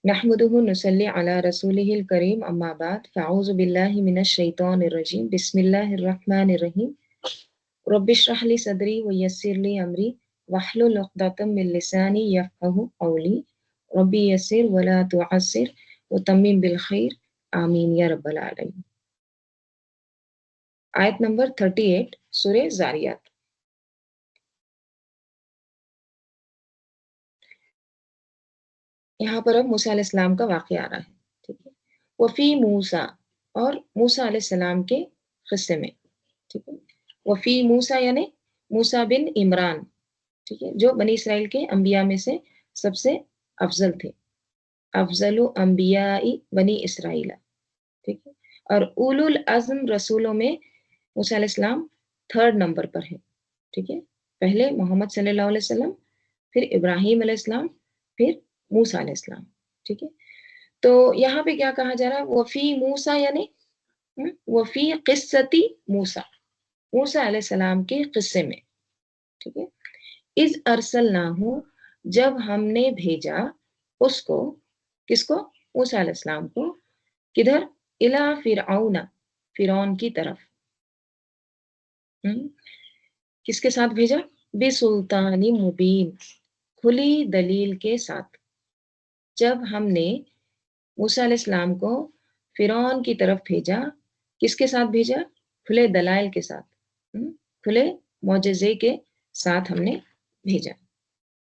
نحمده نصلي على رسوله الكريم أما بعد فأعوذ بالله من الشيطان الرجيم بسم الله الرحمن الرحيم رب اشرح لي صدري ويسر لي أمري واحلل عقدة من لساني يفقهوا قولي ربي يسر ولا تعسر وتمم بالخير آمين يا رب العالمين. آیت نمبر 38 سورہ زاریات. یہاں پر اب موسیٰ علیہ السلام کا واقعہ آ رہا ہے. ٹھیک ہے. وفی موسیٰ اور موسیٰ علیہ السلام کے قصے میں. ٹھیک ہے. وفی موسیٰ یعنی موسیٰ بن عمران. ٹھیک ہے. جو بنی اسرائیل کے انبیاء میں سے سب سے افضل تھے. افضل انبیاء بنی اسرائیل. ٹھیک ہے. اور اولو العزم رسولوں میں موسیٰ علیہ السلام 3rd نمبر پر ہے. ٹھیک ہے. پہلے محمد صلی اللہ علیہ وسلم، پھر ابراہیم علیہ السلام، پھر موسیٰ علیہ السلام. ٹھیک ہے. تو یہاں پہ کیا کہا جا رہا ہے؟ وفی موسیٰ یعنی وفی قصتی موسیٰ، موسیٰ علیہ السلام کے قصے میں. ٹھیک ہے. اذ ارسلناہ جب ہم نے بھیجا اس کو، کس کو؟ موسیٰ علیہ السلام کو. کدھر؟ الی فرعون، فرعون کی طرف. کس کے ساتھ بھیجا؟ بسلطان مبین، کھلی دلیل کے ساتھ. جب ہم نے موسیٰ علیہ السلام کو فرعون کی طرف بھیجا، کس کے ساتھ بھیجا؟ کھلے دلائل کے ساتھ، کھلے معجزے کے ساتھ ہم نے بھیجا.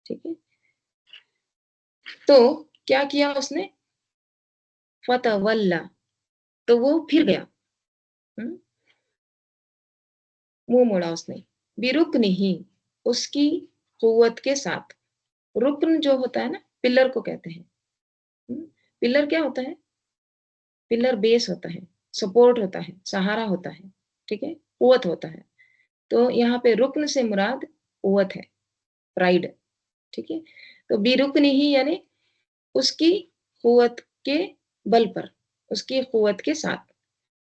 ٹھیک ہے. تو کیا کیا اس نے؟ فتولا، تو وہ پھر گیا، منہ موڑا اس نے. برکنہ، اس کی قوت کے ساتھ. رکن جو ہوتا ہے نا، پلر کو کہتے ہیں. پلر کیا ہوتا ہے؟ پلر بیس ہوتا ہے، سپورٹ ہوتا ہے، سہارا ہوتا ہے. ٹھیک ہے. قوت ہوتا ہے. تو یہاں پہ رکن سے مراد قوت ہے، پرائڈ. ٹھیک ہے. تو برکنہ یعنی اس کی قوت کے بل پر، اس کی قوت کے ساتھ.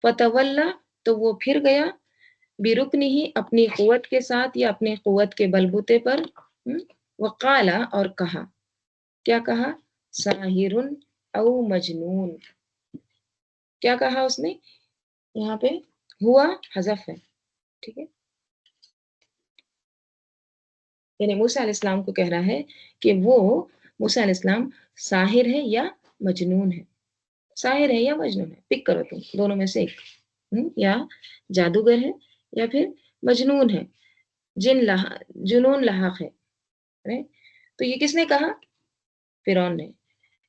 فتولا، تو وہ پھر گیا. برکنہ، اپنی قوت کے ساتھ یا اپنی قوت کے بلبوتے پر. وقال، اور کہا. کیا کہا؟ ساحر او مجنون. کیا کہا اس نے؟ یہاں پہ ہوا حذف ہے. ٹھیک ہے. یعنی موسیٰ علیہ السلام کو کہہ رہا ہے کہ وہ موسیٰ علیہ السلام ساحر ہے یا مجنون ہے. ساحر ہے یا مجنون ہے، پک کرو تم دونوں میں سے ایک. یا جادوگر ہے یا پھر مجنون ہے، جنون لاحق ہے. تو یہ کس نے کہا؟ فرعون نے.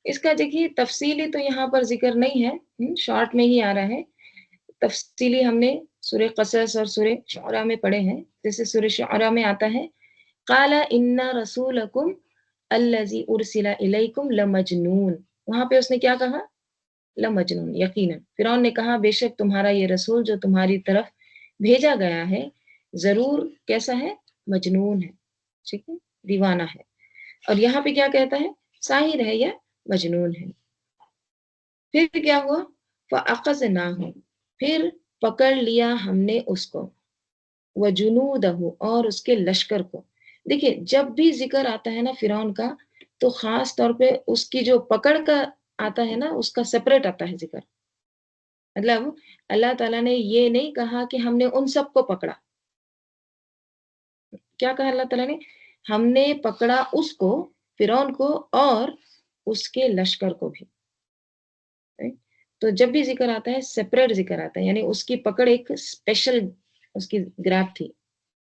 اس کا دیکھیے تفصیلی تو یہاں پر ذکر نہیں ہے، شارٹ میں ہی آ رہا ہے. تفصیلی ہم نے سورہ قصص اور سورہ شعراء میں پڑھے ہیں. جیسے سورہ شعراء میں آتا ہے قال ان رسولکم الذی ارسل الیکم لمجنون. وہاں پہ اس نے کیا کہا؟ لمجنون. یقیناً فرعون نے کہا بے شک تمہارا یہ رسول جو تمہاری طرف بھیجا گیا ہے ضرور کیسا ہے؟ مجنون ہے. ٹھیک ہے. دیوانہ ہے. اور یہاں پہ کیا کہتا ہے؟ ساحر ہے یا مجنون ہے. پھر کیا ہوا؟ فَأَخَذْنَاهُ، پھر پکڑ لیا ہم نے اس کو. وَجُنُودَهُ، اور اس کے لشکر کو. دیکھیں جب بھی ذکر آتا ہے نا فرعون کا، تو خاص طور پہ اس کی جو پکڑ کا آتا ہے نا، اس کا سپریٹ آتا ہے ذکر. مطلب اللہ تعالیٰ نے یہ نہیں کہا کہ ہم نے ان سب کو پکڑا. کیا کہا اللہ تعالیٰ نے؟ ہم نے پکڑا اس کو، فرعون کو، اور اس کے لشکر کو بھی. تو جب بھی ذکر آتا ہے سپریٹ ذکر آتا ہے، یعنی اس کی پکڑ ایک اسپیشل اس کی گراب تھی.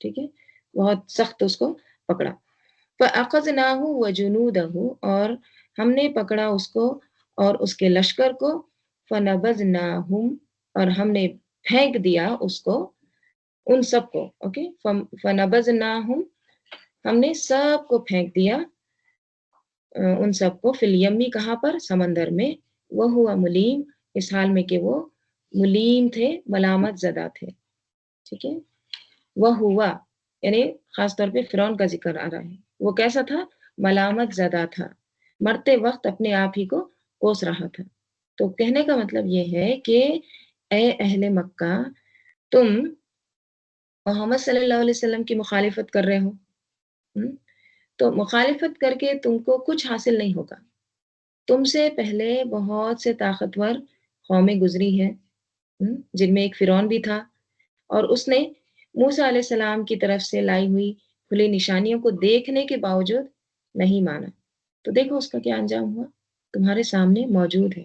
ٹھیک ہے. بہت سخت اس کو پکڑا. فَأَخَذْنَاهُ وَجُنُودَهُ، اور ہم نے پکڑا اس کو اور اس کے لشکر کو. فَنَبَذْنَاهُمْ، اور ہم نے پھینک دیا اس کو، ان سب کو. اوکے. فَنَبَذْنَاهُمْ، ہم نے سب کو پھینک دیا، ان سب کو. فی الیمی، کہاں پر؟ سمندر میں. وَهُوَ ملیم، اس حال میں کہ وہ ملیم تھے، ملامت زدہ تھے. ٹھیک ہے. وَهُوَ یعنی خاص طور پہ فرعون کا ذکر آ رہا ہے. وہ کیسا تھا؟ ملامت زدہ تھا، مرتے وقت اپنے آپ ہی کو کوس رہا تھا. تو کہنے کا مطلب یہ ہے کہ اے اہل مکہ، تم محمد صلی اللہ علیہ وسلم کی مخالفت کر رہے ہو، تو مخالفت کر کے تم کو کچھ حاصل نہیں ہوگا. تم سے پہلے بہت سے طاقتور قومیں گزری ہیں جن میں ایک فرعون بھی تھا، اور اس نے موسیٰ علیہ السلام کی طرف سے لائی ہوئی کھلی نشانیوں کو دیکھنے کے باوجود نہیں مانا۔ تو دیکھو اس کا کیا انجام ہوا، تمہارے سامنے موجود ہے۔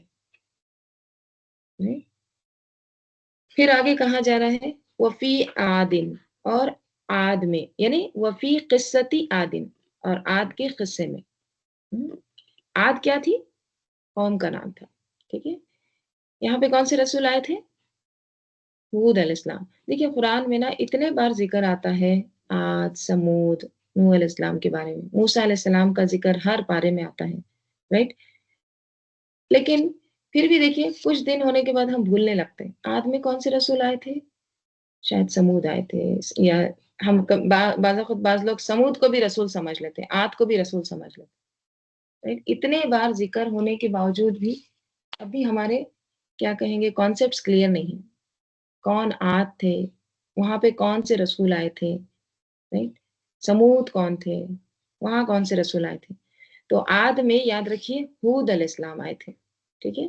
پھر آگے کہا جا رہا ہے وفی عادن، اور عاد میں، یعنی وفی قصتی عادن، اور عاد کے قصے میں۔ عاد کیا تھی؟ قوم کا نام تھا، ٹھیک ہے۔ یہاں پہ کون سے رسول آئے تھے؟ ہود علیہ السلام۔ دیکھیے قرآن میں نا اتنے بار ذکر آتا ہے عاد، سمود، نوح علیہ السلام کے بارے میں، موسیٰ علیہ السلام کا ذکر ہر پارے میں آتا ہے، رائٹ؟ لیکن پھر بھی دیکھیے کچھ دن ہونے کے بعد ہم بھولنے لگتے ہیں۔ عاد میں کون سے رسول آئے تھے؟ شاید سمود آئے تھے، یا ہم بعض لوگ سمود کو بھی رسول سمجھ لیتے ہیں، عاد کو بھی رسول سمجھ لیتے ہیں۔ اتنے بار ذکر ہونے کے باوجود بھی اب بھی ہمارے کیا کہیں گے کانسیپٹس کلیئر نہیں، کون عاد تھے، وہاں پہ کون سے رسول آئے تھے، رائٹ؟ سمود کون تھے، وہاں کون سے رسول آئے تھے۔ تو عاد میں یاد رکھیے ہود علیہ السلام آئے تھے، ٹھیک ہے۔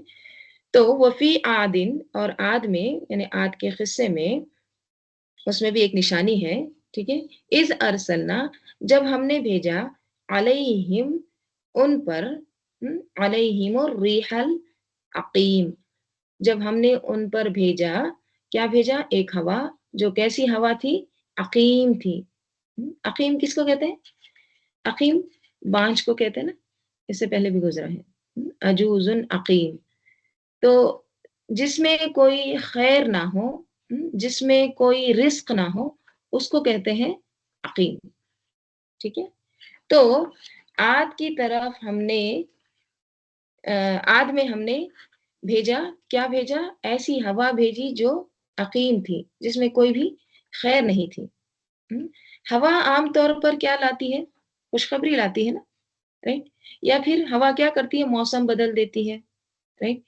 تو وفی عادن، اور عاد میں یعنی عاد کے قصے میں، اس میں بھی ایک نشانی ہے، ٹھیک ہے۔ اذ ارسلنا، جب ہم نے بھیجا، علیہم، ان پر، علیہم الریح العقیم، جب ہم نے ان پر بھیجا، کیا بھیجا؟ ایک ہوا، جو کیسی ہوا تھی؟ عقیم تھی۔ عقیم کس کو کہتے ہیں؟ عقیم بانجھ کو کہتے ہیں نا، اس سے پہلے بھی گزرا ہے، عجوز عقیم۔ تو جس میں کوئی خیر نہ ہو، جس میں کوئی رزق نہ ہو، اس کو کہتے ہیں عقیم، ٹھیک ہے۔ تو عاد کی طرف ہم نے، عاد میں ہم نے بھیجا، کیا بھیجا؟ ایسی ہوا بھیجی جو عقیم تھی، جس میں کوئی بھی خیر نہیں تھی۔ ہوا عام طور پر کیا لاتی ہے؟ خوشخبری لاتی ہے نا، رائٹ؟ یا پھر ہوا کیا کرتی ہے؟ موسم بدل دیتی ہے، رائٹ؟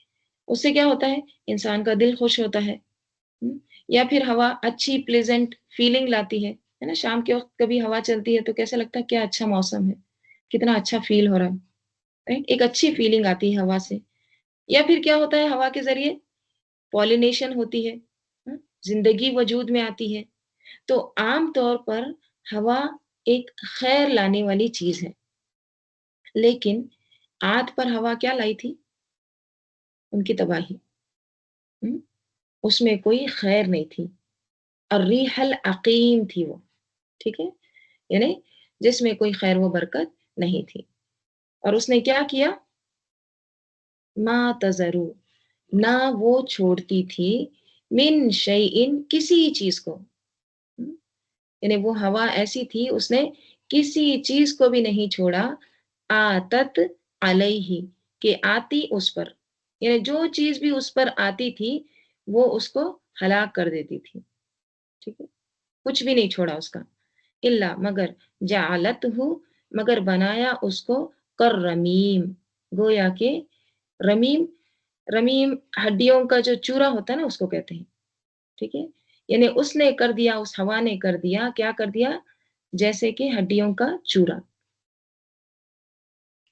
اس سے کیا ہوتا ہے؟ انسان کا دل خوش ہوتا ہے۔ یا پھر ہوا اچھی پلیزنٹ فیلنگ لاتی ہے نا، شام کے وقت کبھی ہوا چلتی ہے تو کیسا لگتا ہے؟ کیا اچھا موسم ہے، کتنا اچھا فیل ہو رہا ہے، رائٹ؟ ایک اچھی فیلنگ آتی ہے ہوا سے۔ یا پھر کیا ہوتا ہے؟ ہوا کے ذریعے پولینیشن ہوتی ہے، زندگی وجود میں آتی ہے۔ تو عام طور پر ہوا ایک خیر لانے والی چیز ہے، لیکن عاد پر ہوا کیا لائی تھی؟ ان کی تباہی، اس میں کوئی خیر نہیں تھی، الریح العقیم تھی وہ، ٹھیک ہے، یعنی جس میں کوئی خیر و برکت نہیں تھی۔ اور اس نے کیا کیا؟ ما تذرو، نہ وہ چھوڑتی تھی، من شیئن، کسی چیز کو، یعنی وہ ہوا ایسی تھی اس نے کسی چیز کو بھی نہیں چھوڑا، آتت علیہ، کہ آتی اس پر، یعنی جو چیز بھی اس پر آتی تھی وہ اس کو ہلاک کر دیتی تھی، ٹھیک ہے، کچھ بھی نہیں چھوڑا اس کا، الا، مگر، جعلت ہو، مگر بنایا اس کو، کر رمیم، گویا کہ رمیم، رمیم ہڈیوں کا جو چورا ہوتا ہے نا اس کو کہتے ہیں، ٹھیک ہے، یعنی اس نے کر دیا، اس ہوا نے کر دیا، کیا کر دیا؟ جیسے کہ ہڈیوں کا چورا،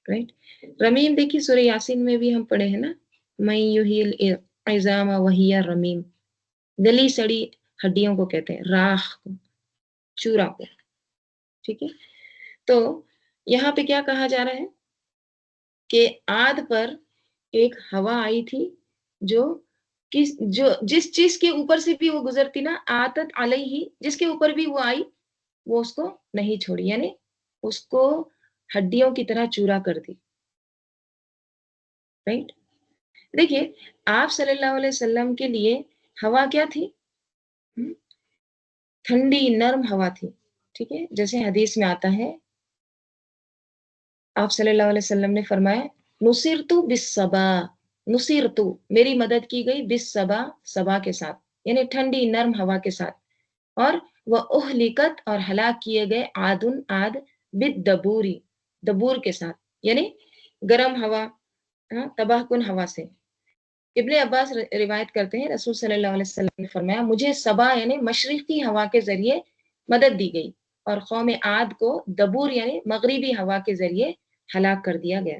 رائٹ؟ رمیم دیکھیے سورہ یاسین میں بھی ہم پڑھے ہیں نا، من یحیی العظام وہی رمیم، گلی سڑی ہڈیوں کو کہتے ہیں، راکھ کو، چورا کو، ٹھیک ہے۔ تو یہاں پہ کیا کہا جا رہا ہے کہ عاد پر ایک ہوا آئی تھی جو جس چیز کے اوپر سے بھی وہ گزرتی نا، آتت علیہ، جس کے اوپر بھی وہ آئی وہ اس کو نہیں چھوڑی، یعنی اس کو ہڈیوں کی طرح چورا کر دی، رائٹ؟ دیکھیے آپ صلی اللہ علیہ وسلم کے لیے ہوا کیا تھی؟ ٹھنڈی نرم ہوا تھی، ٹھیک ہے، جیسے حدیث میں آتا ہے، آپ صلی اللہ علیہ وسلم نے فرمایا، نصرتو بالصبا، نصرتو، میری مدد کی گئی، بالصبا، صبا کے ساتھ، یعنی ٹھنڈی نرم ہوا کے ساتھ، اور وہ اہلکت، اور ہلاک کیے گئے، عادن، عاد، بالدبوری، دبور کے ساتھ، یعنی گرم ہوا، تباہ کن ہوا سے۔ ابن عباس روایت کرتے ہیں رسول صلی اللہ علیہ وسلم نے فرمایا، مجھے صبا یعنی مشرقی ہوا کے ذریعے مدد دی گئی، اور قوم عاد کو دبور یعنی مغربی ہوا کے ذریعے ہلاک کر دیا گیا۔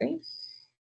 right?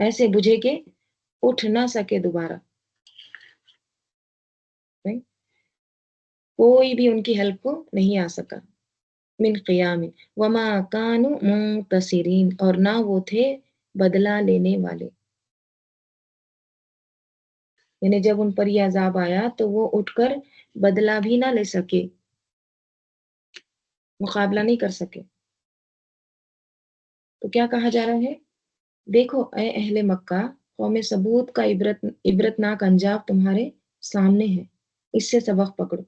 ایسے بجھے کہ اٹھ نہ سکے دوبارہ. right؟ کوئی بھی ان کی ہیلپ کو نہیں آ سکا. من قیام وما کانوا منتصرین، اور نہ وہ تھے بدلہ لینے والے. یعنی جب ان پر یہ عذاب آیا تو وہ اٹھ کر بدلہ بھی نہ لے سکے، مقابلہ نہیں کر سکے. تو کیا کہا جا رہا ہے؟ دیکھو اے اہل مکہ، قوم ثمود کا عبرتناک انجام تمہارے سامنے ہے، اس سے سبق پکڑو.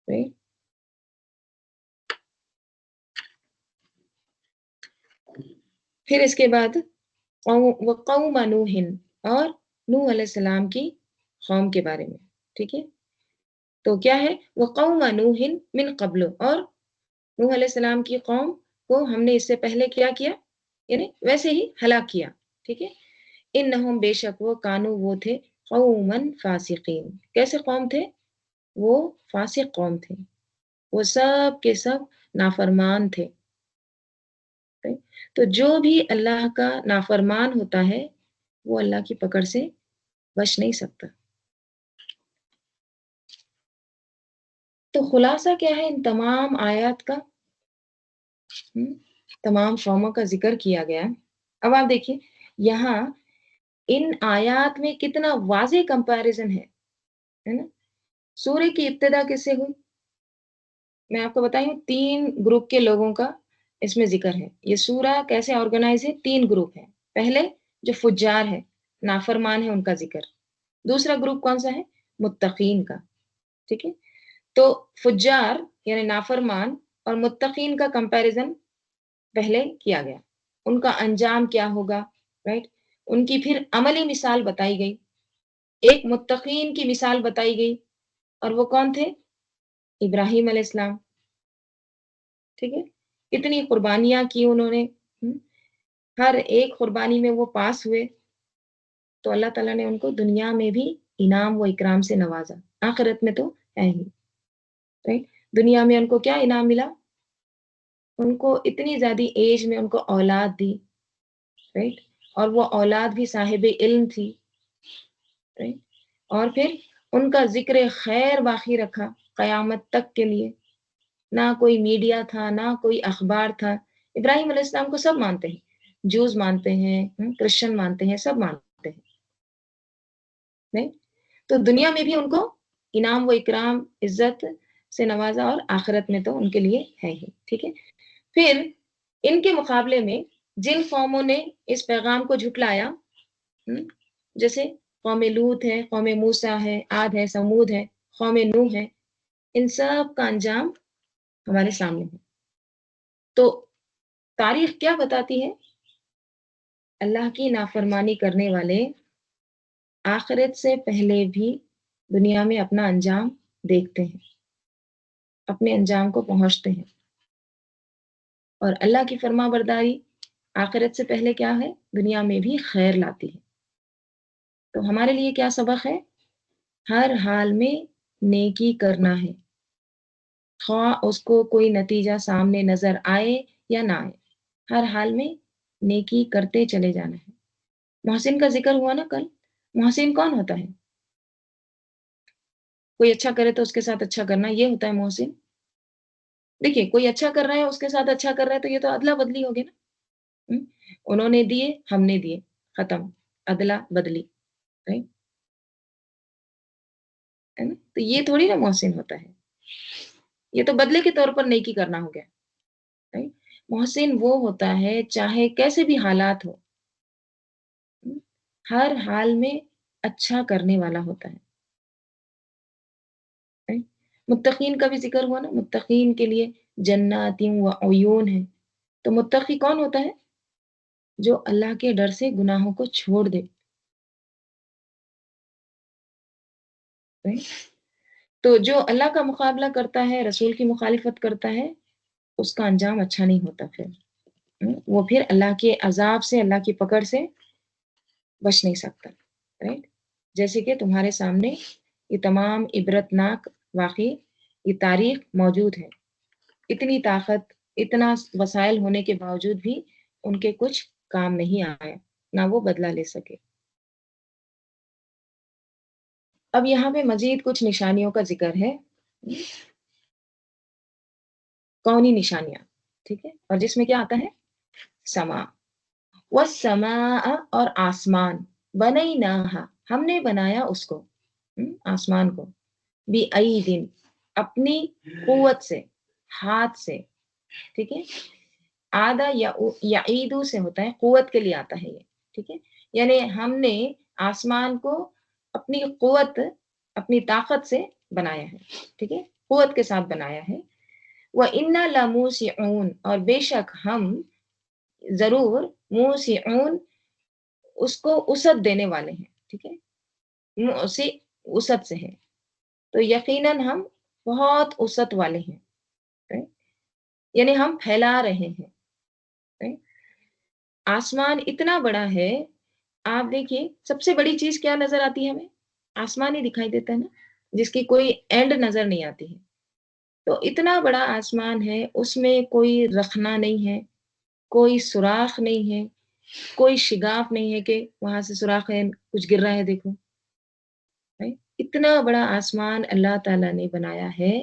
right؟ پھر اس کے بعد وقوم نوح، اور نوح علیہ السلام کی قوم کے بارے میں. ٹھیک ہے، تو کیا ہے؟ وقوم نوح من قبل، اور نوح علیہ السلام کی قوم کو ہم نے اس سے پہلے کیا کیا، یعنی ویسے ہی ہلاک کیا. ٹھیک ہے، انہم بے شک وہ کانو وہ تھے قومن فاسقین. کیسے قوم تھے؟ وہ فاسق قوم تھے، وہ سب کے سب نافرمان تھے. تو جو بھی اللہ کا نافرمان ہوتا ہے وہ اللہ کی پکڑ سے بچ نہیں سکتا. تو خلاصہ کیا ہے ان تمام آیات کا؟ تمام قوموں کا ذکر کیا گیا. اب آپ دیکھیے یہاں ان آیات میں کتنا واضح کمپیریزن ہے نا. سورہ کی ابتدا کس سے ہوئی؟ میں آپ کو بتائی ہوں 3 گروپ کے لوگوں کا اس میں ذکر ہے. یہ سورہ کیسے آرگنائز ہے؟ 3 گروپ ہیں. پہلے جو فجار ہے، نافرمان ہے، ان کا ذکر. دوسرا گروپ کون سا ہے؟ متقین کا. ٹھیک ہے، تو فجار یعنی نافرمان اور متقین کا کمپیریزن پہلے کیا گیا، ان کا انجام کیا ہوگا. رائٹ، ان کی پھر عملی مثال بتائی گئی. ایک متقین کی مثال بتائی گئی، اور وہ کون تھے؟ ابراہیم علیہ السلام. ٹھیک ہے، اتنی قربانیاں کی انہوں نے، ہر ایک قربانی میں وہ پاس ہوئے، تو اللہ تعالیٰ نے ان کو دنیا میں بھی انعام و اکرام سے نوازا، آخرت میں تو ہے ہی. رائٹ، دنیا میں ان کو کیا انعام ملا؟ ان کو اتنی زیادہ ایج میں ان کو اولاد دی. رائٹ، اور وہ اولاد بھی صاحب علم تھی. رائٹ، اور پھر ان کا ذکر خیر باقی رکھا قیامت تک کے لیے. نہ کوئی میڈیا تھا، نہ کوئی اخبار تھا. ابراہیم علیہ السلام کو سب مانتے ہیں، جوز مانتے ہیں، کرسچن مانتے ہیں، سب مانتے ہیں. نہیں؟ تو دنیا میں بھی ان کو انعام و اکرام عزت سے نوازا، اور آخرت میں تو ان کے لیے ہے ہی. ٹھیک ہے، پھر ان کے مقابلے میں جن قوموں نے اس پیغام کو جھٹلایا، جیسے قوم لوط ہے، قوم موسیٰ ہے، عاد ہے، سمود ہے، قوم نوح ہے، ان سب کا انجام ہمارے سامنے ہے. تو تاریخ کیا بتاتی ہے؟ اللہ کی نافرمانی کرنے والے آخرت سے پہلے بھی دنیا میں اپنا انجام دیکھتے ہیں، اپنے انجام کو پہنچتے ہیں. اور اللہ کی فرما برداری آخرت سے پہلے کیا ہے؟ دنیا میں بھی خیر لاتی ہے. تو ہمارے لیے کیا سبق ہے؟ ہر حال میں نیکی کرنا ہے، خواہ اس کو کوئی نتیجہ سامنے نظر آئے یا نہ آئے، ہر حال میں نیکی کرتے چلے جانا ہے. محسن کا ذکر ہوا نا کل. محسن کون ہوتا ہے؟ کوئی اچھا کرے تو اس کے ساتھ اچھا کرنا، یہ ہوتا ہے محسن. دیکھیے کوئی اچھا کر رہا ہے، اس کے ساتھ اچھا کر رہا ہے، تو یہ تو ادلا بدلی ہوگی نا. انہوں نے دیے، ہم نے دیے، ختم، ادلا بدلی. right؟ ہے نا؟ تو یہ تھوڑی نا محسن ہوتا ہے، یہ تو بدلے کے طور پر نیکی کرنا ہو گیا. right؟ محسن وہ ہوتا ہے چاہے کیسے بھی حالات ہو، ہر حال میں اچھا کرنے والا ہوتا ہے. right؟ متقین کا بھی ذکر ہوا نا، متقین کے لیے جنات و عیون ہے. تو متقی کون ہوتا ہے؟ جو اللہ کے ڈر سے گناہوں کو چھوڑ دے. right؟ تو جو اللہ کا مقابلہ کرتا ہے، رسول کی مخالفت کرتا ہے، اس کا انجام اچھا نہیں ہوتا. پھر وہ پھر اللہ کے عذاب سے، اللہ کی پکڑ سے بچ نہیں سکتا. رائٹ، جیسے کہ تمہارے سامنے یہ تمام عبرتناک واقعی، یہ تاریخ موجود ہے. اتنی طاقت، اتنا وسائل ہونے کے باوجود بھی ان کے کچھ کام نہیں آیا، نہ وہ بدلہ لے سکے۔ اب یہاں پہ مزید کچھ نشانیوں کا ذکر ہے، کونی نشانیاں، ٹھیک ہے، اور جس میں کیا آتا ہے؟ سما، والسماء اور آسمان، بنیناہا ہم نے بنایا اس کو، آسمان کو، بِأَیْدٍ اپنی قوت سے، ہاتھ سے، ٹھیک ہے، آدھا یعیدو سے ہوتا ہے، قوت کے لیے آتا ہے یہ، ٹھیک ہے، یعنی ہم نے آسمان کو اپنی قوت، اپنی طاقت سے بنایا ہے، ٹھیک ہے، قوت کے ساتھ بنایا ہے۔ وَإِنَّا لَمُوسِعُونَ اور بے شک ہم ضرور موسعون اس کو وسعت دینے والے ہیں، ٹھیک ہے، موسع وسعت سے ہے، تو یقیناً ہم بہت وسعت والے ہیں، یعنی ہم پھیلا رہے ہیں۔ آسمان اتنا بڑا ہے، آپ دیکھیے سب سے بڑی چیز کیا نظر آتی ہے ہمیں؟ آسمان ہی دکھائی دیتا ہے نا، جس کی کوئی اینڈ نظر نہیں آتی ہے۔ تو اتنا بڑا آسمان ہے، اس میں کوئی رخنا نہیں ہے، کوئی سوراخ نہیں ہے، کوئی شگاف نہیں ہے کہ وہاں سے سوراخ ہے، کچھ گر رہا ہے دیکھو، اتنا بڑا آسمان اللہ تعالیٰ نے بنایا ہے،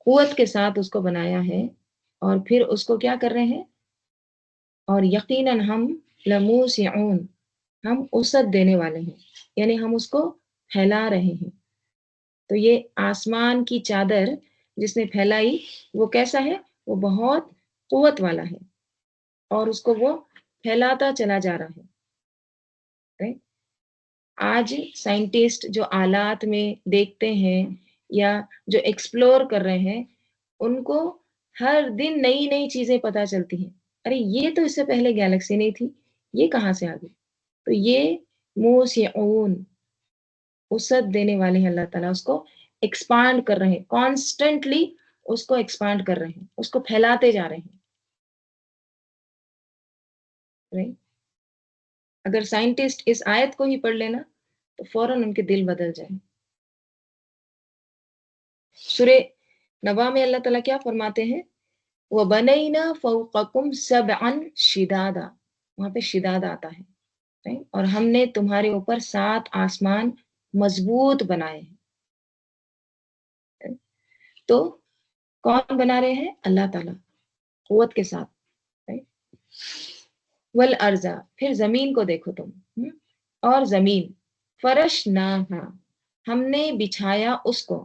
قوت کے ساتھ اس کو بنایا ہے، اور پھر اس کو کیا کر رہے ہیں؟ اور یقیناً ہم لموسعون ہم وسعت دینے والے ہیں، یعنی ہم اس کو پھیلا رہے ہیں۔ تو یہ آسمان کی چادر جس نے پھیلائی وہ کیسا ہے؟ وہ بہت قوت والا ہے، اور اس کو وہ پھیلاتا چلا جا رہا ہے۔ آج سائنٹسٹ جو آلات میں دیکھتے ہیں یا جو ایکسپلور کر رہے ہیں، ان کو ہر دن نئی نئی چیزیں پتہ چلتی ہیں، ارے یہ تو اس سے پہلے گیلیکسی نہیں تھی، یہ کہاں سے آ گئی؟ تو یہ موسعون وسعت دینے والے ہیں، اللہ تعالیٰ اس کو ایکسپانڈ کر رہے ہیں، کانسٹنٹلی اس کو ایکسپانڈ کر رہے ہیں، اس کو پھیلاتے جا رہے ہیں۔ اگر سائنٹسٹ اس آیت کو ہی پڑھ لینا تو فوراً ان کے دل بدل جائیں۔ سورہ نبا میں اللہ تعالیٰ کیا فرماتے ہیں؟ وَبَنَيْنَا فَوْقَكُمْ سَبْعًا شِدَادًا، وہاں پہ شداد آتا ہے، اور ہم نے تمہارے اوپر 7 آسمان مضبوط بنائے ہیں۔ تو کون بنا رہے ہیں؟ اللہ تعالیٰ، قوت کے ساتھ۔ والارض پھر زمین کو دیکھو تم، اور زمین فرشناہا ہم نے بچھایا اس کو،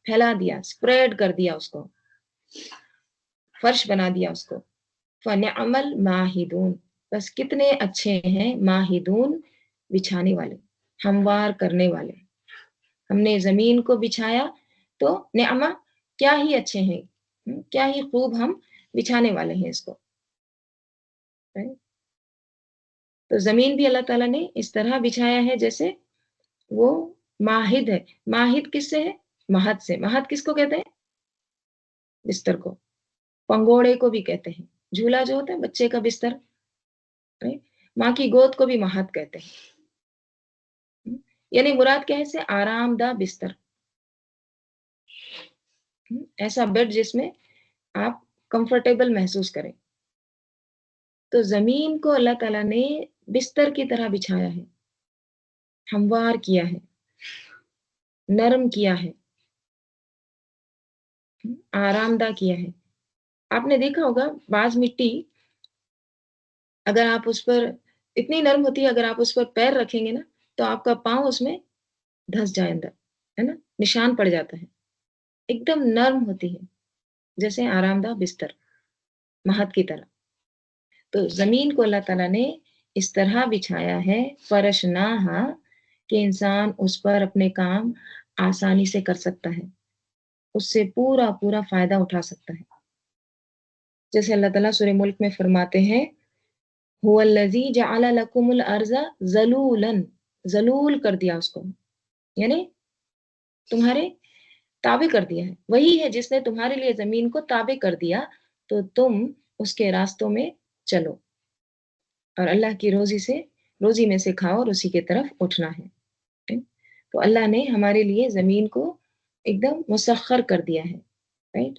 پھیلا دیا، اسپریڈ کر دیا اس کو، فرش بنا دیا اس کو۔ فنعم الماہدون بس کتنے اچھے ہیں ماہدون بچھانے والے، ہموار کرنے والے۔ ہم نے زمین کو بچھایا تو نعمہ کیا ہی اچھے ہیں، کیا ہی خوب ہم بچھانے والے ہیں اس کو۔ تو زمین بھی اللہ تعالیٰ نے اس طرح بچھایا ہے جیسے وہ ماہد ہے۔ ماہد کس سے ہے؟ مہد سے۔ مہد کس کو کہتے ہیں؟ بستر کو۔ پنگوڑے کو بھی کہتے ہیں، جھولا جو ہوتا ہے بچے کا بستر، ماں کی گود کو بھی مہد کہتے ہیں، یعنی مراد کیا ہے سے آرام دہ بستر، ایسا بیڈ جس میں آپ کمفرٹیبل محسوس کریں۔ تو زمین کو اللہ تعالیٰ نے بستر کی طرح بچھایا ہے، ہموار کیا ہے، نرم کیا ہے، آرام دہ کیا ہے۔ آپ نے دیکھا ہوگا بعض مٹی اگر آپ اس پر اتنی نرم ہوتی ہے، اگر آپ اس پر پیر رکھیں گے نا تو آپ کا پاؤں اس میں دھس جائے اندر، ہے نا، نشان پڑ جاتا ہے، ایک دم نرم ہوتی ہے جیسے آرام دہ بستر، مہد کی طرح۔ تو زمین کو اللہ تعالیٰ نے اس طرح بچھایا ہے فرشناہا کہ انسان اس پر اپنے کام آسانی سے کر سکتا ہے، اس سے پورا پورا فائدہ اٹھا سکتا ہے۔ جیسے اللہ تعالیٰ سورہ ملک میں فرماتے ہیں هو الذی جعل لکم الارض ذلولا، ذلول کر دیا اس کو، یعنی تمہارے تابع کر دیا ہے، وہی ہے جس نے تمہارے لیے زمین کو تابع کر دیا، تو تم اس کے راستوں میں چلو، اور اللہ کی روزی میں سے کھاؤ اور اسی کی طرف اٹھنا ہے۔ تو اللہ نے ہمارے لیے زمین کو ایک دم مسخر کر دیا ہے، رائٹ،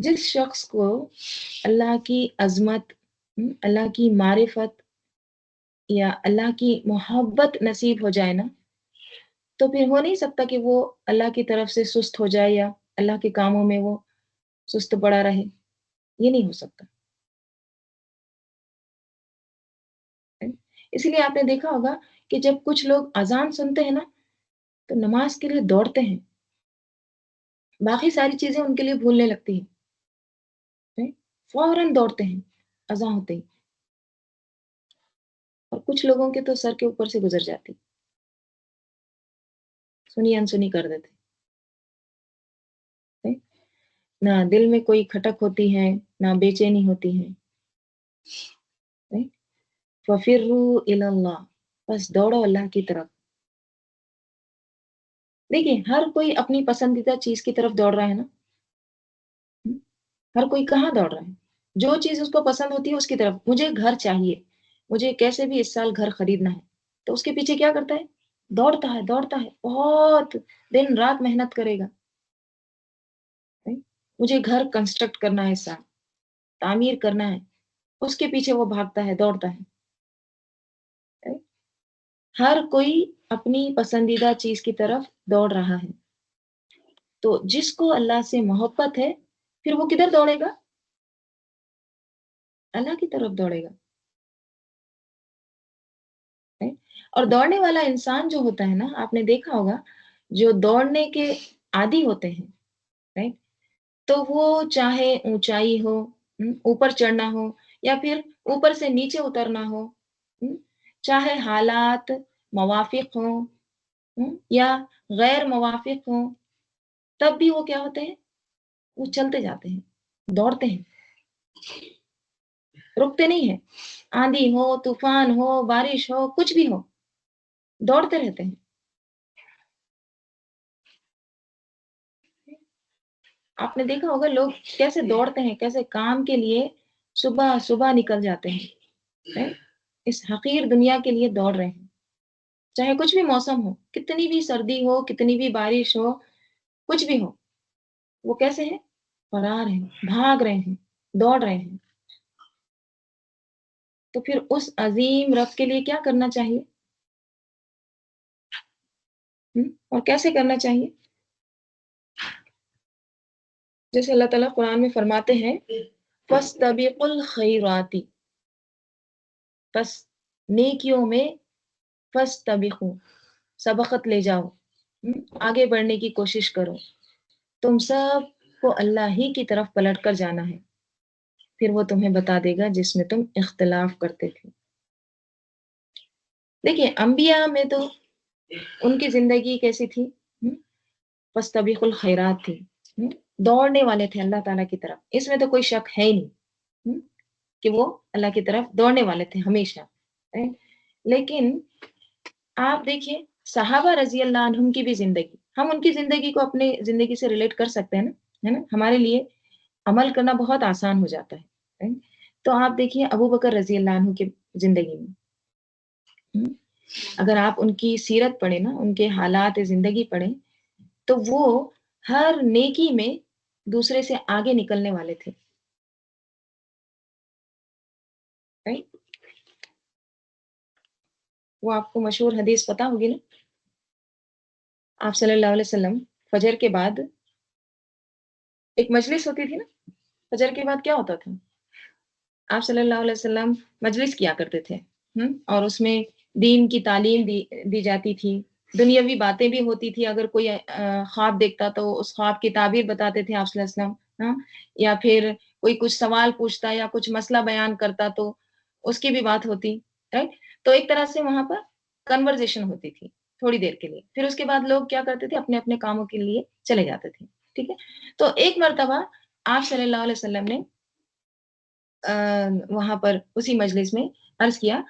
جس شخص کو اللہ کی عظمت، اللہ کی معرفت یا اللہ کی محبت نصیب ہو جائے نا، تو پھر ہو نہیں سکتا کہ وہ اللہ کی طرف سے سست ہو جائے یا اللہ کے کاموں میں وہ سست پڑا رہے، یہ نہیں ہو سکتا۔ اسی لیے آپ نے دیکھا ہوگا کہ جب کچھ لوگ اذان سنتے ہیں نا تو نماز کے لیے دوڑتے ہیں، باقی ساری چیزیں ان کے لیے بھولنے لگتی ہیں، فوراً دوڑتے ہیں اذان ہوتے ہی، اور کچھ لوگوں کے تو سر کے اوپر سے گزر جاتی، سنی انسنی کر دیتے ہیں، نہ دل میں کوئی کھٹک ہوتی ہے، نہ بے چینی ہوتی ہے، فَفِرُّوا إِلَى اللَّهِ، بس دوڑو اللہ کی طرف۔ دیکھیے ہر کوئی اپنی پسندیدہ چیز کی طرف دوڑ رہا ہے نا، ہم، ہر کوئی کہاں دوڑ رہا ہے؟ جو چیز اس کو پسند ہوتی ہے اس کی طرف، مجھے گھر چاہیے، مجھے کیسے بھی اس سال گھر خریدنا ہے، تو اس کے پیچھے کیا کرتا ہے؟ دوڑتا ہے، بہت دن رات محنت کرے گا، مجھے گھر کنسٹرکٹ کرنا ہے اس سال، تعمیر کرنا ہے، اس کے پیچھے وہ بھاگتا ہے، دوڑتا ہے۔ ہر کوئی اپنی پسندیدہ چیز کی طرف دوڑ رہا ہے، تو جس کو اللہ سے محبت ہے پھر وہ کدھر دوڑے گا؟ اللہ کی طرف دوڑے گا، right؟ اور دوڑنے والا انسان جو ہوتا ہے نا، آپ نے دیکھا ہوگا جو دوڑنے کے عادی ہوتے ہیں، right؟ تو وہ چاہے اونچائی ہو، اوپر چڑھنا ہو یا پھر اوپر سے نیچے اترنا ہو، چاہے حالات موافق ہوں، یا غیر موافق ہوں، تب بھی وہ کیا ہوتے ہیں؟ وہ چلتے جاتے ہیں، دوڑتے ہیں، رکتے نہیں ہیں، آندھی ہو، طوفان ہو، بارش ہو، کچھ بھی ہو، دوڑتے رہتے ہیں۔ آپ نے دیکھا ہوگا لوگ کیسے دوڑتے ہیں، کیسے کام کے لیے صبح صبح نکل جاتے ہیں، ہیں؟ اس حقیر دنیا کے لیے دوڑ رہے ہیں، چاہے کچھ بھی موسم ہو، کتنی بھی سردی ہو، کتنی بھی بارش ہو، کچھ بھی ہو، وہ کیسے ہیں؟ فرار ہیں، بھاگ رہے ہیں، دوڑ رہے ہیں۔ تو پھر اس عظیم رب کے لیے کیا کرنا چاہیے؟ اور کیسے کرنا چاہیے؟ جیسے اللہ تعالیٰ قرآن میں فرماتے ہیں فَاسْتَبِقُوا الْخَيْرَاتِ، بس نیکیوں میں فَاسْتَبِقُوا، سبقت لے جاؤ، آگے بڑھنے کی کوشش کرو، تم سب کو اللہ ہی کی طرف پلٹ کر جانا ہے، پھر وہ تمہیں بتا دے گا جس میں تم اختلاف کرتے تھے۔ دیکھیے انبیاء میں تو ان کی زندگی کیسی تھی؟ فَاسْتَبِقُوا الْخَيْرَات تھی، دوڑنے والے تھے اللہ تعالیٰ کی طرف، اس میں تو کوئی شک ہے ہی نہیں کہ وہ اللہ کی طرف دوڑنے والے تھے ہمیشہ۔ لیکن آپ دیکھیے صحابہ رضی اللہ عنہم کی بھی زندگی، ہم ان کی زندگی کو اپنے زندگی سے ریلیٹ کر سکتے ہیں نا، ہے نا؟ ہمارے لیے عمل کرنا بہت آسان ہو جاتا ہے۔ تو آپ دیکھیے ابو بکر رضی اللہ عنہ کی زندگی میں، اگر آپ ان کی سیرت پڑھیں نا، ان کے حالات زندگی پڑھیں، تو وہ ہر نیکی میں دوسرے سے آگے نکلنے والے تھے، right؟ وہ آپ کو مشہور حدیث پتہ ہوگی نا، آپ صلی اللہ علیہ وسلم فجر کے بعد ایک مجلس ہوتی تھی نا، فجر کے بعد کیا ہوتا تھا؟ آپ صلی اللہ علیہ وسلم مجلس کیا کرتے تھے، اور اس میں دین کی تعلیم دی جاتی تھی، دنیاوی باتیں بھی ہوتی تھی، اگر کوئی خواب دیکھتا تو اس خواب کی تعبیر بتاتے تھے آپ صلی اللہ علیہ وسلم، یا پھر کوئی کچھ سوال پوچھتا یا کچھ مسئلہ بیان کرتا تو اس کی بھی بات ہوتی، رائٹ؟ تو ایک طرح سے وہاں پر کنورزیشن ہوتی تھی تھوڑی دیر کے لیے، پھر اس کے بعد لوگ کیا کرتے تھے؟ اپنے اپنے کاموں کے لیے چلے جاتے تھے، ٹھیک ہے؟ تو ایک مرتبہ آپ صلی اللہ علیہ وسلم نے وہاں پر اسی مجلس میں عرض کیا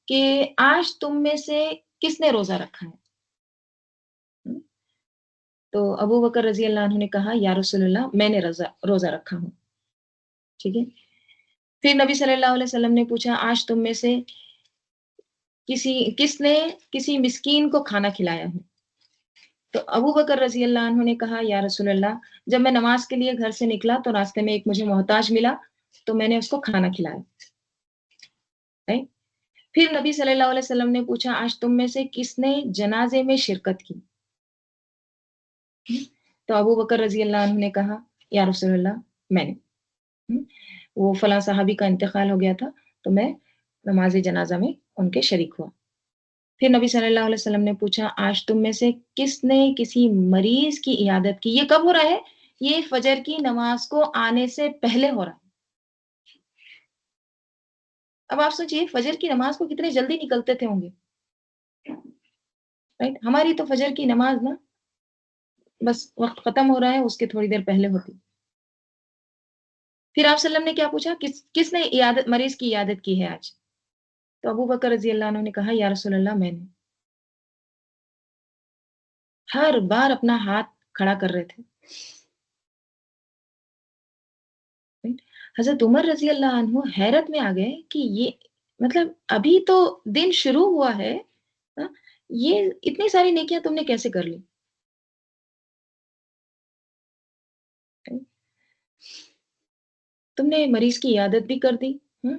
کہ آج تم میں سے کس نے روزہ رکھا ہے؟ تو ابو بکر رضی اللہ عنہ نے کہا یا رسول اللہ میں نے روزہ رکھا ہوں، ٹھیک ہے؟ پھر نبی صلی اللہ علیہ وسلم نے پوچھا آج تم میں سے کس نے کسی مسکین کو کھانا کھلایا ہے؟ تو ابو بکر رضی اللہ عنہ نے کہا یا رسول اللہ، جب میں نماز کے لیے گھر سے نکلا تو راستے میں ایک مجھے محتاج ملا، تو میں نے اس کو کھانا کھلایا. right؟ پھر نبی صلی اللہ علیہ وسلم نے پوچھا آج تم میں سے کس نے جنازے میں شرکت کی؟ تو ابو بکر رضی اللہ عنہ نے کہا یا رسول اللہ میں نے. وہ فلاں صحابی کا انتقال ہو گیا تھا تو میں نماز جنازہ میں ان کے شریک ہوا. پھر نبی صلی اللہ علیہ وسلم نے پوچھا آج تم میں سے کس نے کسی مریض کی عیادت کی؟ یہ کب ہو رہا ہے؟ یہ فجر کی نماز کو آنے سے پہلے ہو رہا ہے. اب آپ سوچئے فجر کی نماز کو کتنے جلدی نکلتے تھے ہوں گے. رائٹ؟ ہماری تو فجر کی نماز نا بس وقت ختم ہو رہا ہے اس کے تھوڑی دیر پہلے ہوتی. پھر آپ صلی اللہ علیہ وسلم نے کیا پوچھا کس نے عیادت مریض کی عیادت کی ہے آج؟ تو ابو بکر رضی اللہ عنہ نے کہا یا رسول اللہ میں نے. ہر بار اپنا ہاتھ کھڑا کر رہے تھے. حضرت عمر رضی اللہ عنہ حیرت میں آ گئے کہ یہ مطلب ابھی تو دن شروع ہوا ہے، ہاں، یہ اتنی ساری نیکیاں تم نے کیسے کر لی؟ تم نے مریض کی عیادت بھی کر دی. ہوں،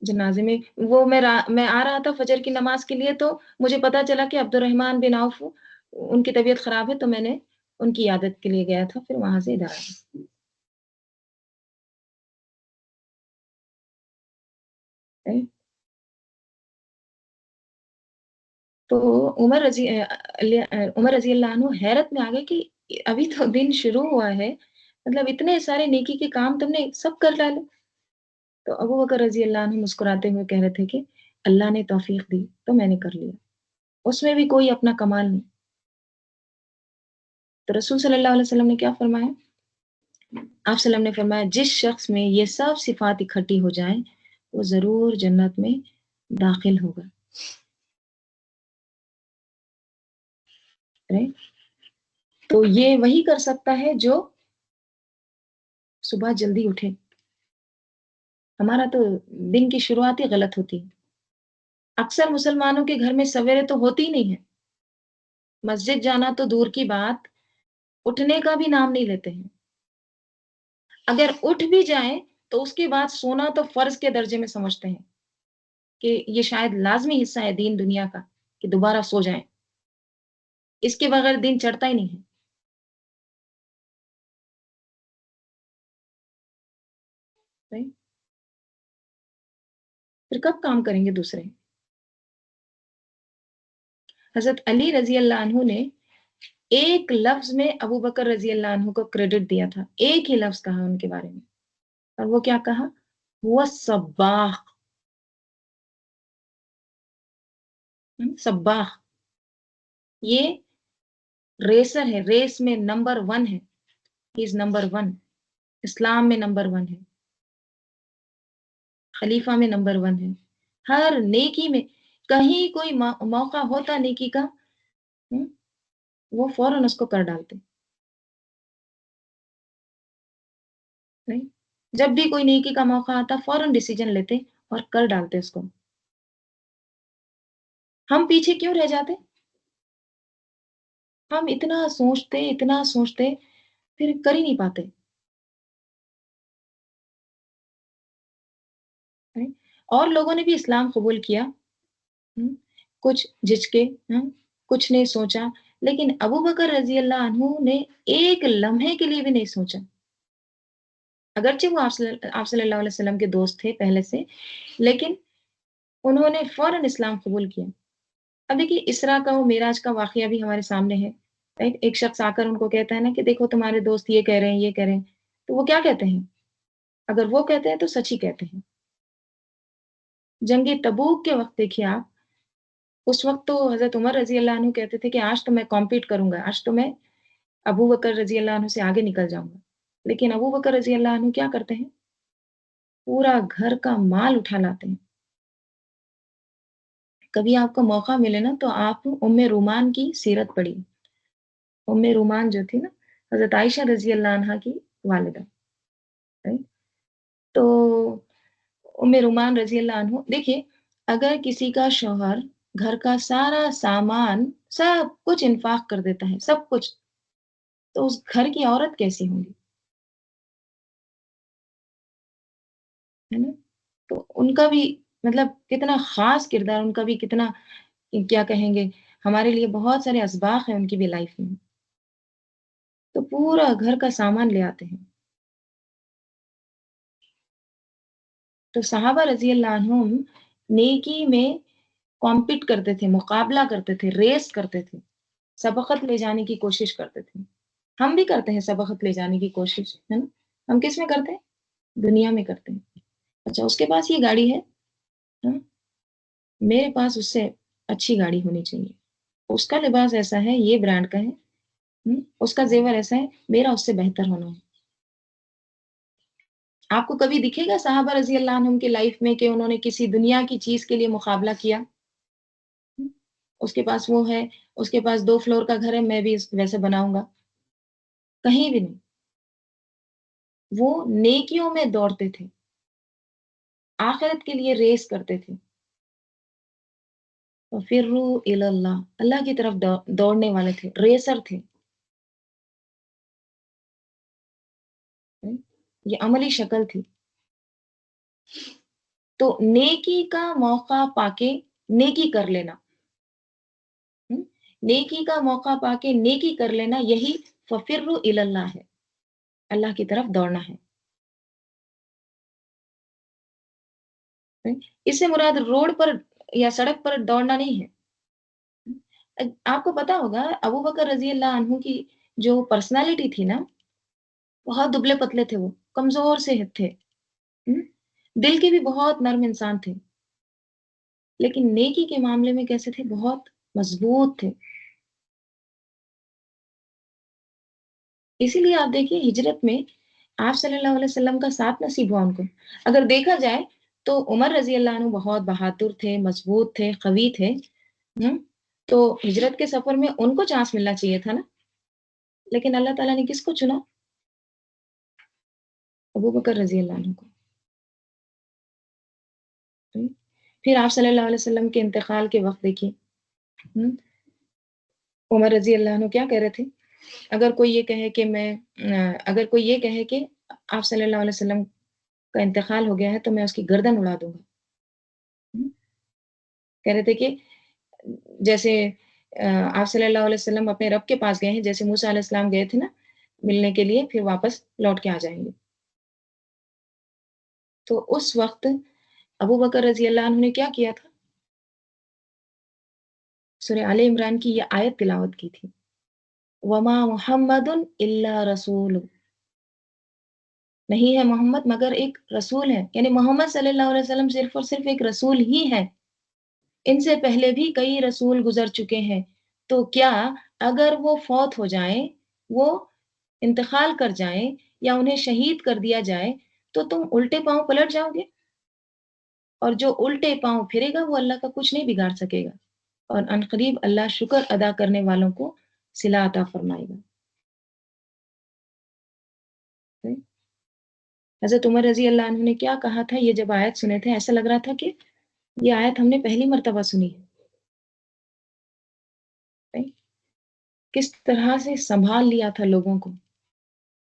جنازے میں وہ میں آ رہا تھا فجر کی نماز کے لیے تو مجھے پتا چلا کہ عبد الرحمن بن عوف ان کی طبیعت خراب ہے تو میں نے ان کی عیادت کے لیے گیا تھا پھر وہاں سے ادھر آیا. تو عمر رضی اللہ عنہ حیرت میں آ گئے کہ ابھی تو دن شروع ہوا ہے، مطلب اتنے سارے نیکی کے کام تم نے سب کر ڈالے. تو ابو بکر رضی اللہ عنہ مسکراتے ہوئے کہہ رہے تھے کہ اللہ نے توفیق دی تو میں نے کر لیا، اس میں بھی کوئی اپنا کمال نہیں. تو رسول صلی اللہ علیہ وسلم نے کیا فرمایا؟ آپ صلی اللہ علیہ وسلم نے فرمایا جس شخص میں یہ سب صفات اکٹھی ہو جائیں وہ ضرور جنت میں داخل ہوگا. Right؟ تو یہ وہی کر سکتا ہے جو صبح جلدی اٹھے. ہمارا تو دن کی شروعات ہی غلط ہوتی ہے. اکثر مسلمانوں کے گھر میں سویرے تو ہوتی ہی نہیں ہے. مسجد جانا تو دور کی بات، اٹھنے کا بھی نام نہیں لیتے ہیں. اگر اٹھ بھی جائیں تو اس کے بعد سونا تو فرض کے درجے میں سمجھتے ہیں کہ یہ شاید لازمی حصہ ہے دین دنیا کا کہ دوبارہ سو جائیں، اس کے بغیر دن چڑھتا ہی نہیں ہے. Right؟ پھر کب کام کریں گے دوسرے؟ حضرت علی رضی اللہ عنہ نے ایک لفظ میں ابو بکر رضی اللہ عنہ کو کریڈٹ دیا تھا، ایک ہی لفظ کہا ان کے بارے میں، اور وہ کیا کہا؟ وہ سباح. سباح یہ ریسر ہے، ریس میں نمبر 1 ہے. ہی از نمبر 1. اسلام میں نمبر 1 ہے، خلیفہ میں نمبر 1 ہے. ہر نیکی میں کہیں کوئی موقع ہوتا نیکی کا وہ فوراً اس کو کر ڈالتے. جب بھی کوئی نیکی کا موقع آتا فوراً ڈیسیجن لیتے اور کر ڈالتے اس کو. ہم پیچھے کیوں رہ جاتے؟ ہم اتنا سوچتے پھر کر ہی نہیں پاتے. اور لوگوں نے بھی اسلام قبول کیا، کچھ جھجکے، کچھ نے سوچا، لیکن ابو بکر رضی اللہ عنہ نے ایک لمحے کے لیے بھی نہیں سوچا. اگرچہ وہ آپ صلی اللہ علیہ وسلم کے دوست تھے پہلے سے، لیکن انہوں نے فوراً اسلام قبول کیا. اب دیکھیے اسراء کا و معراج کا واقعہ بھی ہمارے سامنے ہے. ایک شخص آ کر ان کو کہتا ہے نا کہ دیکھو تمہارے دوست یہ کہہ رہے ہیں یہ کہہ رہے ہیں، تو وہ کیا کہتے ہیں؟ اگر وہ کہتے ہیں تو سچ ہی کہتے ہیں. جنگ تبوک کے وقت دیکھیے آپ، اس وقت تو حضرت عمر رضی اللہ عنہ کہتے تھے کہ آج تو میں کمپیٹ کروں گا، آج تو میں ابو بکر رضی اللہ عنہ سے آگے نکل جاؤں گا. لیکن ابو بکر رضی اللہ عنہ کیا کرتے ہیں؟ پورا گھر کا مال اٹھا لاتے ہیں. کبھی آپ کو موقع ملے نا تو آپ ام رومان کی سیرت پڑھی. ام رومان جو تھی نا حضرت عائشہ رضی اللہ عنہ کی والدہ. تو ام رومان رضی اللہ عنہ دیکھیے اگر کسی کا شوہر گھر کا سارا سامان سب کچھ انفاق کر دیتا ہے، سب کچھ، تو اس گھر کی عورت کیسی ہوں گی؟ ہے نا؟ تو ان کا بھی مطلب کتنا خاص کردار، ان کا بھی کتنا کیا کہیں گے، ہمارے لیے بہت سارے اسباق ہیں ان کی بھی لائف میں، تو پورا گھر کا سامان لے آتے ہیں۔ تو صحابہ رضی اللہ عنہم نیکی میں کمپیٹ کرتے تھے، مقابلہ کرتے تھے، ریس کرتے تھے، سبقت لے جانے کی کوشش کرتے تھے۔ ہم بھی کرتے ہیں سبقت لے جانے کی کوشش، ہے نا؟ ہم کس میں کرتے ہیں؟ دنیا میں کرتے ہیں۔ اچھا اس کے پاس یہ گاڑی ہے، ہاں، میرے پاس اس سے اچھی گاڑی ہونی چاہیے۔ اس کا لباس ایسا ہے، یہ برانڈ کا ہے، اس کا زیور ایسا ہے، میرا اس سے بہتر ہونا ہے۔ آپ کو کبھی دکھے گا صحابہ رضی اللہ عنہم کی لائف میں کہ انہوں نے کسی دنیا کی چیز کے لیے مقابلہ کیا؟ اس کے پاس وہ ہے، اس کے پاس 2 فلور کا گھر ہے، میں بھی ویسے بناؤں گا، کہیں بھی نہیں۔ وہ نیکیوں میں دوڑتے تھے، آخرت کے لیے ریس کرتے تھے۔ وَفِرُّوا إِلَى اللَّهِ، اللہ کی طرف دوڑنے والے تھے، ریسر تھے۔ یہ عملی شکل تھی۔ تو نیکی کا موقع پا کے نیکی کر لینا، نیکی کا موقع پا کے نیکی کر لینا، یہی فَفِرُّوا إِلَى اللَّهِ ہے، اللہ کی طرف دوڑنا ہے۔ اس سے مراد روڈ پر یا سڑک پر دوڑنا نہیں ہے۔ آپ کو پتا ہوگا ابو بکر رضی اللہ عنہ کی جو پرسنالٹی تھی نا، بہت دبلے پتلے تھے، وہ کمزور سے تھے، ہم، دل کے بھی بہت نرم انسان تھے، لیکن نیکی کے معاملے میں کیسے تھے؟ بہت مضبوط تھے۔ اسی لیے آپ دیکھیے ہجرت میں آپ صلی اللہ علیہ وسلم کا ساتھ نصیب ہوا ان کو۔ اگر دیکھا جائے تو عمر رضی اللہ عنہ بہت بہادر تھے، مضبوط تھے، قوی تھے، ہم، تو ہجرت کے سفر میں ان کو چانس ملنا چاہیے تھا نا، لیکن اللہ تعالیٰ نے کس کو چنا؟ ابو بکر رضی اللہ عنہ کو۔ پھر آپ صلی اللہ علیہ وسلم کے انتقال کے وقت دیکھیے، عمر رضی اللہ عنہ کیا کہہ رہے تھے؟ اگر کوئی یہ کہے کہ اگر کوئی یہ کہے کہ آپ صلی اللہ علیہ وسلم کا انتقال ہو گیا ہے تو میں اس کی گردن اڑا دوں گا۔ کہہ رہے تھے کہ جیسے آپ صلی اللہ علیہ وسلم اپنے رب کے پاس گئے ہیں، جیسے موسیٰ علیہ السلام گئے تھے نا ملنے کے لیے، پھر واپس لوٹ کے آ جائیں گے۔ تو اس وقت ابو بکر رضی اللہ عنہ نے کیا کیا تھا؟ سورہ آل عمران کی یہ آیت تلاوت کی تھی، وما محمد الا رسول، نہیں ہے محمد مگر ایک رسول ہے، یعنی محمد صلی اللہ علیہ وسلم صرف اور صرف ایک رسول ہی ہے، ان سے پہلے بھی کئی رسول گزر چکے ہیں، تو کیا اگر وہ فوت ہو جائیں، وہ انتقال کر جائیں یا انہیں شہید کر دیا جائے تو تم الٹے پاؤں پلٹ جاؤ گے؟ اور جو الٹے پاؤں پھرے گا وہ اللہ کا کچھ نہیں بگاڑ سکے گا، اور عنقریب اللہ شکر ادا کرنے والوں کو صلہ عطا فرمائے گا۔ حضرت عمر رضی اللہ عنہ نے کیا کہا تھا؟ یہ جب آیت سنے تھے ایسا لگ رہا تھا کہ یہ آیت ہم نے پہلی مرتبہ سنی ہے۔ کس طرح سے سنبھال لیا تھا لوگوں کو،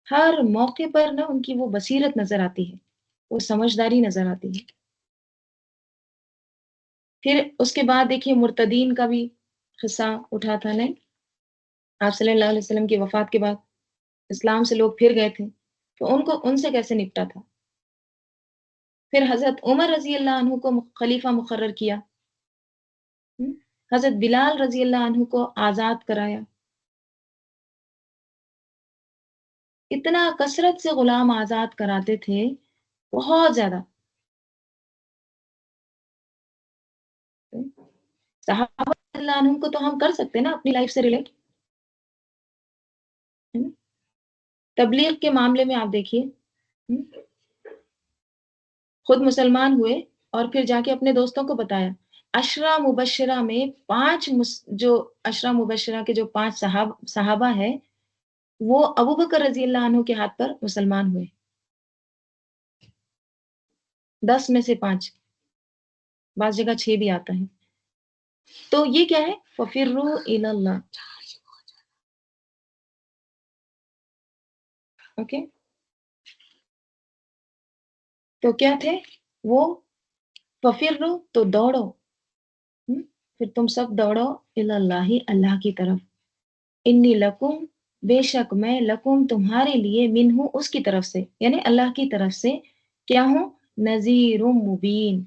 ہر موقع پر نا ان کی وہ بصیرت نظر آتی ہے، وہ سمجھداری نظر آتی ہے۔ پھر اس کے بعد دیکھیے مرتدین کا بھی قصہ اٹھا تھا نہیں، آپ صلی اللہ علیہ وسلم کی وفات کے بعد اسلام سے لوگ پھر گئے تھے، تو ان سے کیسے نپٹا تھا؟ پھر حضرت عمر رضی اللہ عنہ کو خلیفہ مقرر کیا، حضرت بلال رضی اللہ عنہ کو آزاد کرایا، اتنا کثرت سے غلام آزاد کراتے تھے، بہت زیادہ۔ صحابہ رضی اللہ عنہ کو تو ہم کر سکتے ہیں نا اپنی لائف سے ریلیٹ، تبلیغ کے معاملے میں آپ دیکھیے، خود مسلمان ہوئے اور پھر جا کے اپنے دوستوں کو بتایا۔ عشرہ مبشرہ میں جو عشرہ مبشرہ کے جو 5 صحابہ ہیں، وہ ابو بکر رضی اللہ عنہ کے ہاتھ پر مسلمان ہوئے، 10 میں سے 5، بعض جگہ 6 بھی آتا ہے۔ تو یہ کیا ہے؟ ففروا الی اللہ. اوکے، تو کیا تھے وہ؟ ففروا تو دوڑو. ہم؟ پھر تم سب دوڑو الی اللہ، اللہ کی طرف. انی لکم، بے شک میں، لکم تمہارے لیے، منہ اس کی طرف سے یعنی اللہ کی طرف سے کیا ہوں؟ نذیر مبین،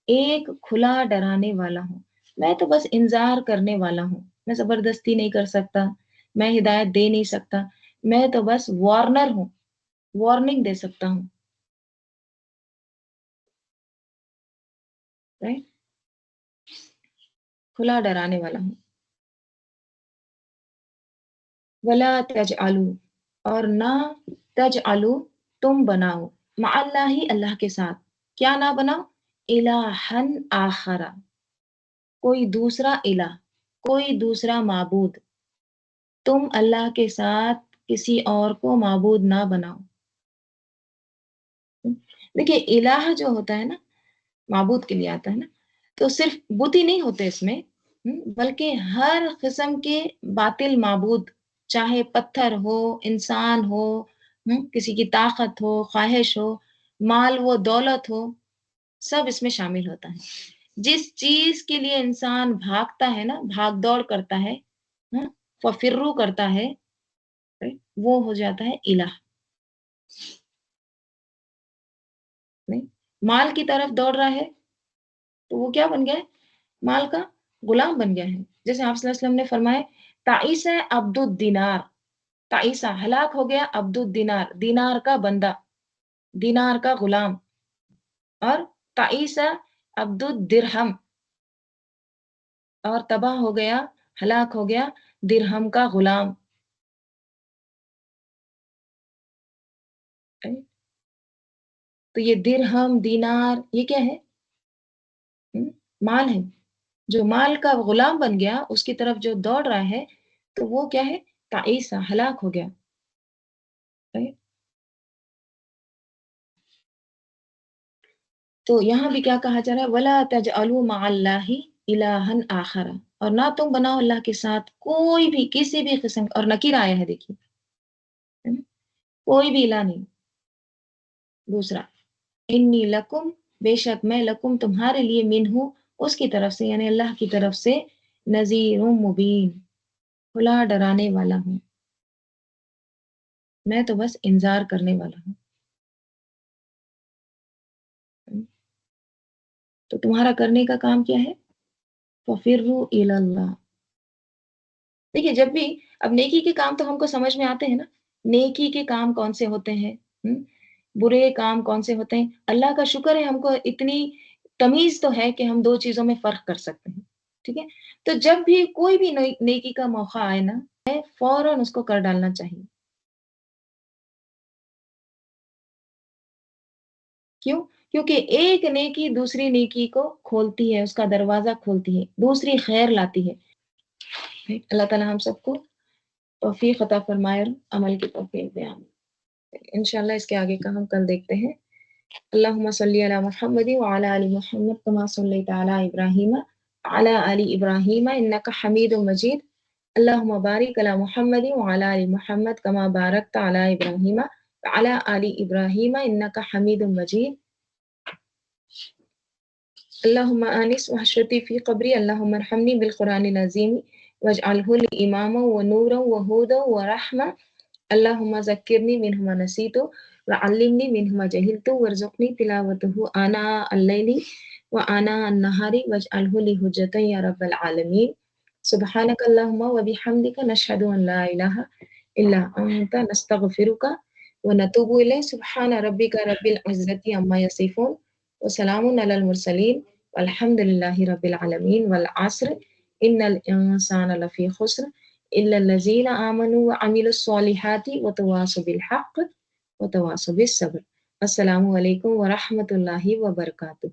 ایک کھلا ڈرانے والا ہوں. میں تو بس انذار کرنے والا ہوں، میں زبردستی نہیں کر سکتا، میں ہدایت دے نہیں سکتا، میں تو بس وارنر ہوں، وارننگ دے سکتا ہوں. رائٹ، کھلا ڈرانے والا ہوں. ولا تجعلوا، اور نہ تجعلوا تم بناؤ، مع اللہ اللہ کے ساتھ کیا نہ بناؤ؟ الہن آخر، کوئی دوسرا الہ، کوئی دوسرا معبود. تم اللہ کے ساتھ کسی اور کو معبود نہ بناؤ. دیکھیے الہ جو ہوتا ہے نا، معبود کے لیے آتا ہے نا، تو صرف بت ہی نہیں ہوتے اس میں، بلکہ ہر قسم کے باطل معبود، چاہے پتھر ہو، انسان ہو، کسی کی طاقت ہو، خواہش ہو، مال و دولت ہو، سب اس میں شامل ہوتا ہے. جس چیز کے لیے انسان بھاگتا ہے نا، بھاگ دوڑ کرتا ہے، ففرو کرتا ہے، وہ ہو جاتا ہے الہ. نہیں، مال کی طرف دوڑ رہا ہے تو وہ کیا بن گیا ہے؟ مال کا غلام بن گیا ہے. جیسے آپ صلی اللہ علیہ وسلم نے فرمایا تعیس عبد الدینار، تعیسہ ہلاک ہو گیا عبد الدینار، دینار کا بندہ، دینار کا غلام. اور تعیسہ عبد الدرہم، اور تباہ ہو گیا، ہلاک ہو گیا درہم کا غلام. تو یہ درہم، دینار، یہ کیا ہے؟ مال ہے. جو مال کا غلام بن گیا، اس کی طرف جو دوڑ رہا ہے، تو وہ کیا ہے؟ تعیسہ، ہلاک ہو گیا. تو یہاں بھی کیا کہا جا رہا ہے؟ وَلَا تَجْعَلُوا مَعَ اللَّهِ إِلَٰهًا آخَرَ، اور نہ تم بناؤ اللہ کے ساتھ کوئی بھی، کسی بھی قسم، اور نکیر آیا ہے دیکھیے، کوئی بھی الہ نہیں دوسرا. انی لکم، بے شک میں، لکم تمہارے لیے، منہ اس کی طرف سے یعنی اللہ کی طرف سے، نذیر مبین، کھلا ڈرانے والا ہوں. میں تو بس انذار کرنے والا ہوں. تو تمہارا کرنے کا کام کیا ہے؟ فَفِرُّوا إِلَى اللَّهِ. دیکھیے جب بھی، اب نیکی کے کام تو ہم کو سمجھ میں آتے ہیں نا، نیکی کے کام کون سے ہوتے ہیں، برے کام کون سے ہوتے ہیں. اللہ کا شکر ہے ہم کو اتنی تمیز تو ہے کہ ہم دو چیزوں میں فرق کر سکتے ہیں. ٹھیک ہے، تو جب بھی کوئی بھی نیکی کا موقع آئے نا، فوراً اس کو کر ڈالنا چاہیے. کیوں؟ کیونکہ ایک نیکی دوسری نیکی کو کھولتی ہے، اس کا دروازہ کھولتی ہے، دوسری خیر لاتی ہے. اللہ تعالیٰ ہم سب کو توفیق عطا فرمائے اور عمل کی توفیق دے. انشاءاللہ اس کے آگے کا ہم کل دیکھتے ہیں. اللہم صلی علی محمد وعلی آل محمد کما صلیت علی ابراہیم وعلی آل ابراہیم انک حمید مجید. اللہم بارک علی محمد وعلی آل محمد کما بارکت علی ابراہیم وعلی آل ابراہیم انک حمید مجید. اللہم آنس وحشتی فی قبری، اللہم ارحمنی بالقرآن العظیم واجعلہ لی اماما ونورا وہدا ورحمہ. اللہم ذکرنی منہ ما نسیت وعلمنی منہ ما جہلت وارزقنی تلاوتہ آناء اللیل وآناء النہار واجعلہ لی حجۃ یا رب العالمین. سبحانک اللہم وبحمدک نشہد ان لا الہ الا انت نستغفرک ونتوب الیک. سبحان ربک رب العزۃ عما یصفون وسلام علی المرسلین والحمد للہ رب العالمین. والعصر ان الانسان لفی خسر الا الذین آمنوا وعملوا الصالحات وتواصوا بالحق وتواصوا بالصبر. السلام علیکم ورحمۃ اللہ وبرکاتہ.